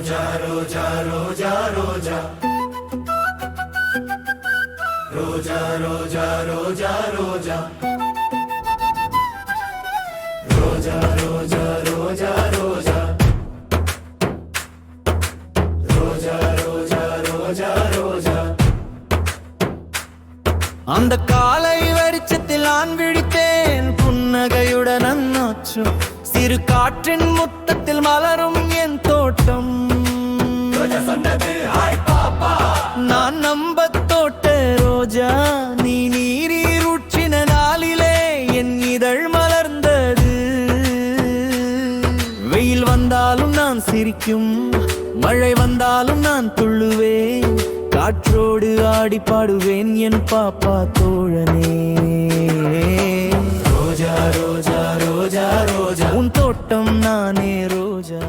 ரோஜா ரோஜா ரோஜா ரோஜா ரோஜா ரோஜா ரோஜா ரோஜா ரோஜா ரோஜா ரோஜா ரோஜா ரோஜா ரோஜா ரோஜா ரோஜா. அந்த காலை வெளிச்சத்தில் நான் விழித்தேன் புன்னகையுடன் அந்நாற்றும் சிறு காற்றின் முத்தத்தில் மலரும் என் தோட்டம். நான் நம்பத் தோட்ட ரோஜா நீ நீரீர் ஊற்றின நாளிலே என் இதழ் மலர்ந்தது. வெயில் வந்தாலும் நான் சிரிக்கும், மழை வந்தாலும் நான் துள்ளுவேன், காற்றோடு ஆடி பாடுவேன் என் பாப்பா தோழனே. ரோஜா ரோஜா ரோஜா ரோஜா உன் தோட்டம் நானே ரோஜா.